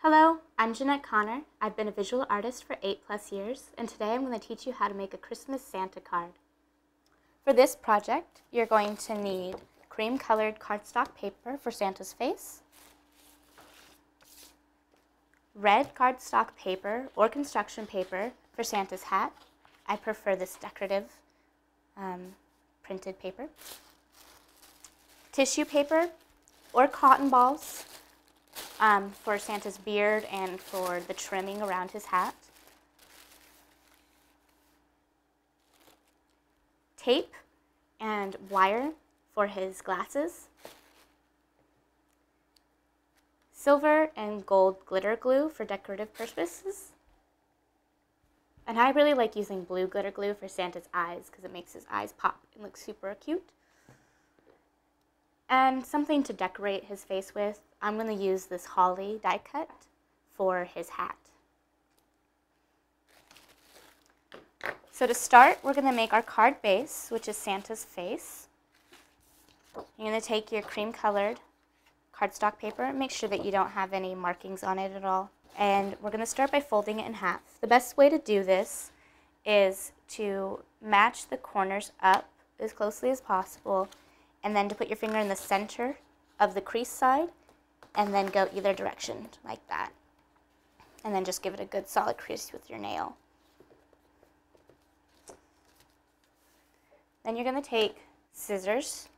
Hello, I'm Jeanette Conner. I've been a visual artist for 8+ years, and today I'm going to teach you how to make a Christmas Santa card. For this project, you're going to need cream-colored cardstock paper for Santa's face, red cardstock paper or construction paper for Santa's hat. I prefer this decorative printed paper, tissue paper or cotton balls for Santa's beard and for the trimming around his hat. Tape and wire for his glasses. Silver and gold glitter glue for decorative purposes. And I really like using blue glitter glue for Santa's eyes because it makes his eyes pop and look super cute. And something to decorate his face with. I'm going to use this holly die cut for his hat. So to start, we're going to make our card base, which is Santa's face. You're going to take your cream-colored cardstock paper. Make sure that you don't have any markings on it at all. And we're going to start by folding it in half. The best way to do this is to match the corners up as closely as possible, and then to put your finger in the center of the crease side, and then go either direction like that. And then just give it a good solid crease with your nail. Then you're going to take scissors,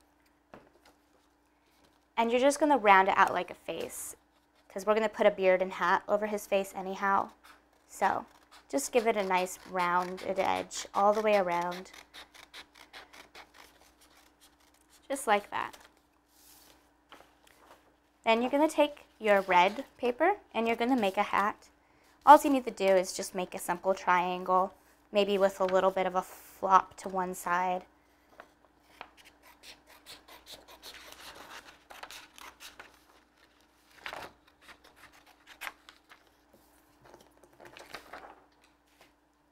and you're just going to round it out like a face, because we're going to put a beard and hat over his face anyhow. So just give it a nice rounded edge all the way around. Just like that. Then you're going to take your red paper and you're going to make a hat. All you need to do is just make a simple triangle, maybe with a little bit of a flop to one side.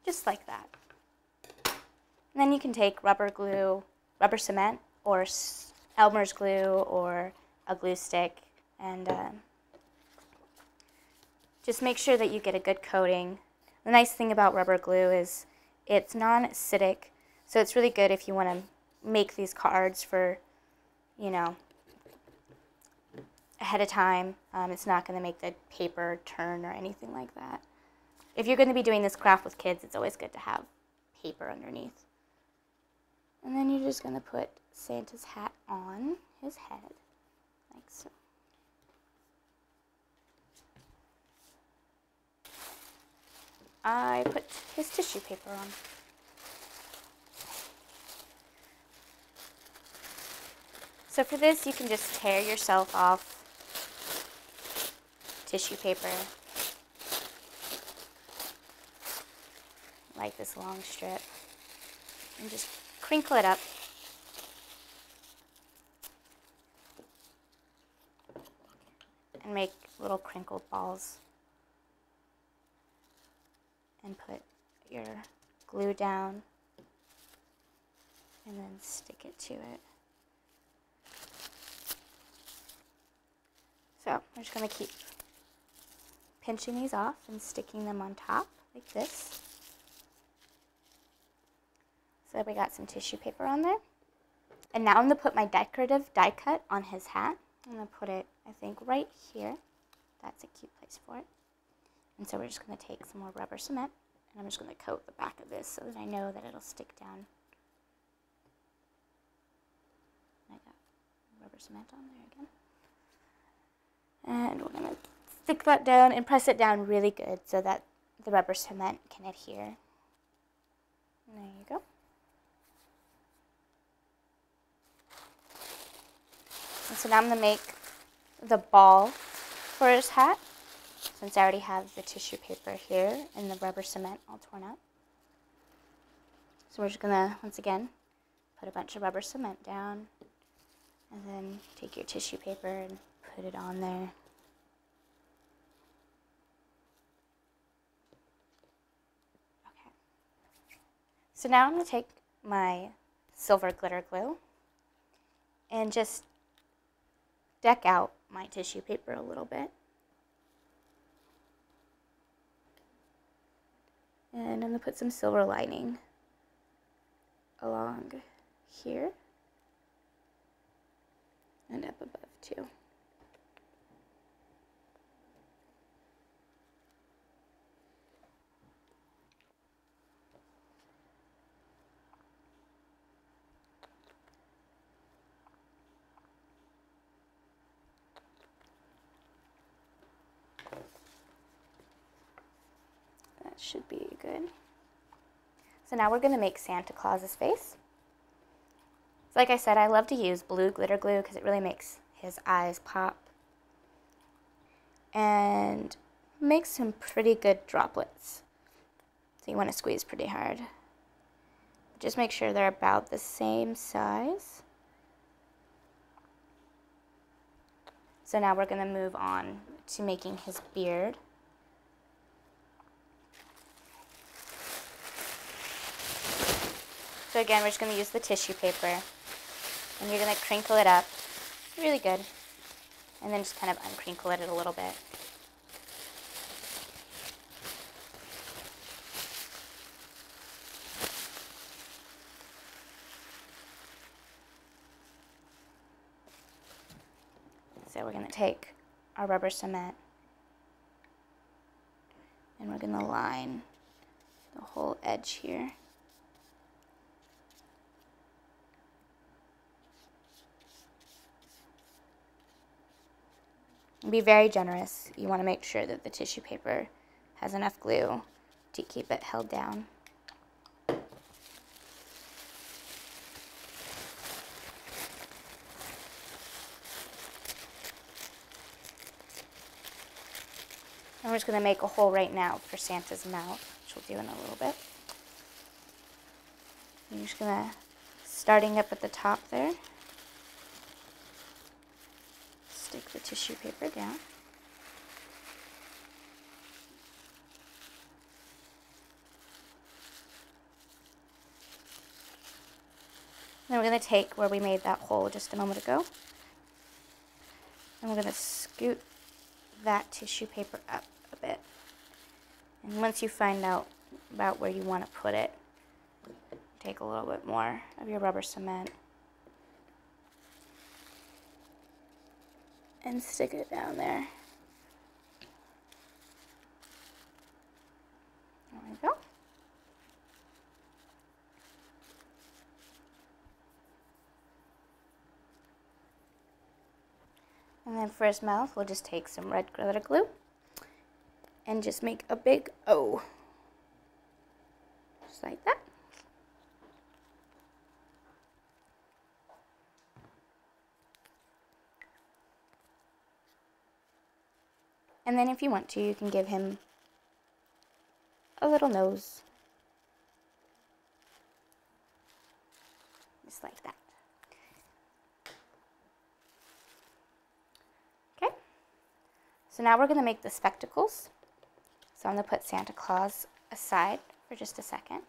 Just like that. And then you can take rubber glue, rubber cement, or Elmer's glue, or a glue stick, and just make sure that you get a good coating. The nice thing about rubber glue is it's non-acidic, so it's really good if you want to make these cards for, ahead of time. It's not going to make the paper turn or anything like that. If you're going to be doing this craft with kids, it's always good to have paper underneath. And then you're just going to put Santa's hat on his head, like so. I put his tissue paper on. So for this, you can just tear yourself off tissue paper, like this long strip, and just crinkle it up. And make little crinkled balls. And put your glue down and then stick it to it. So I'm just going to keep pinching these off and sticking them on top like this. So we got some tissue paper on there. And now I'm going to put my decorative die cut on his hat. I'm going to put it, I think, right here. That's a cute place for it. And so we're just going to take some more rubber cement, and I'm just going to coat the back of this so that I know that it'll stick down. I got rubber cement on there again. And we're going to stick that down and press it down really good so that the rubber cement can adhere. And there you go. And so now I'm going to make the ball for his hat, since I already have the tissue paper here and the rubber cement all torn out. So we're just going to, once again, put a bunch of rubber cement down, and then take your tissue paper and put it on there. Okay. So now I'm going to take my silver glitter glue and just deck out my tissue paper a little bit. And I'm going to put some silver lining along here and up above too. That should be good. So now we're going to make Santa Claus's face. So like I said, I love to use blue glitter glue because it really makes his eyes pop. And makes some pretty good droplets. So you want to squeeze pretty hard. Just make sure they're about the same size. So now we're going to move on to making his beard. So again, we're just going to use the tissue paper, and you're going to crinkle it up really good, and then just kind of uncrinkle it a little bit. So we're going to take our rubber cement, and we're going to line the whole edge here. Be very generous. You want to make sure that the tissue paper has enough glue to keep it held down. And we're just going to make a hole right now for Santa's mouth, which we'll do in a little bit. And you're just going to, starting up at the top there, stick the tissue paper down. Then we're going to take where we made that hole just a moment ago, and we're going to scoot that tissue paper up a bit. And once you find out about where you want to put it, take a little bit more of your rubber cement and stick it down there. There we go. And then for his mouth, we'll just take some red glitter glue and just make a big O. Just like that. And then if you want to, you can give him a little nose. Just like that. Okay. So now we're going to make the spectacles. So I'm going to put Santa Claus aside for just a second.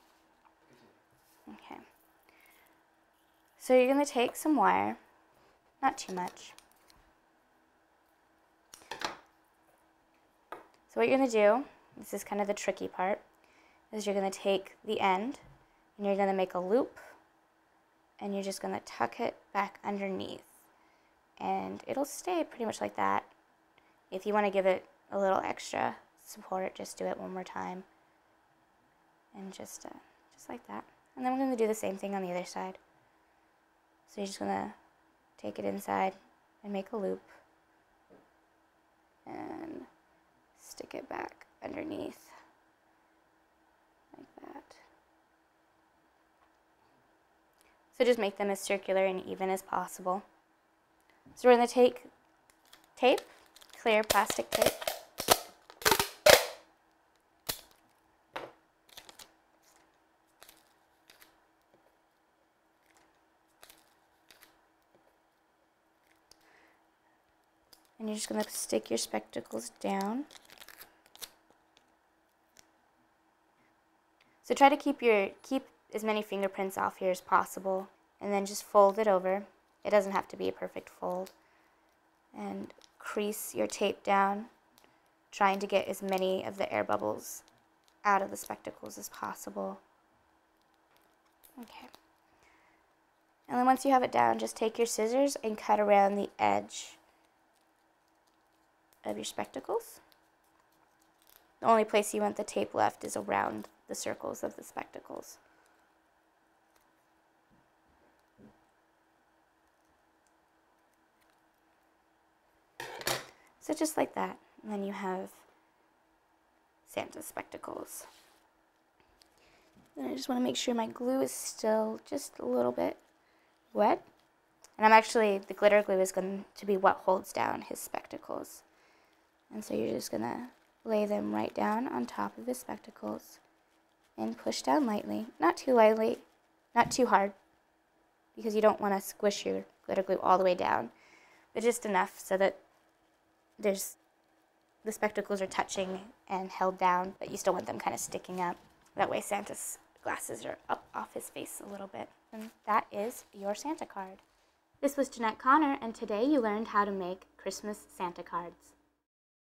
Okay. So you're going to take some wire, not too much. So what you're going to do, this is kind of the tricky part, is you're going to take the end and you're going to make a loop and you're just going to tuck it back underneath. And it'll stay pretty much like that. If you want to give it a little extra support, just do it one more time. And just like that. And then we're going to do the same thing on the other side. So you're just going to take it inside and make a loop. And stick it back underneath, like that. So just make them as circular and even as possible. So we're going to take tape, clear plastic tape, and you're just going to stick your spectacles down. So try to keep as many fingerprints off here as possible, and then just fold it over. It doesn't have to be a perfect fold. And crease your tape down, trying to get as many of the air bubbles out of the spectacles as possible. Okay. And then once you have it down, just take your scissors and cut around the edge of your spectacles. The only place you want the tape left is around the circles of the spectacles. So just like that, and then you have Santa's spectacles. Then I just want to make sure my glue is still just a little bit wet. And the glitter glue is going to be what holds down his spectacles. And so you're just going to lay them right down on top of his spectacles and push down lightly. Not too lightly, not too hard, because you don't want to squish your glitter glue all the way down, but just enough so that the spectacles are touching and held down, but you still want them kind of sticking up. That way Santa's glasses are up off his face a little bit. And that is your Santa card. This was Jeanette Conner, and today you learned how to make Christmas Santa cards.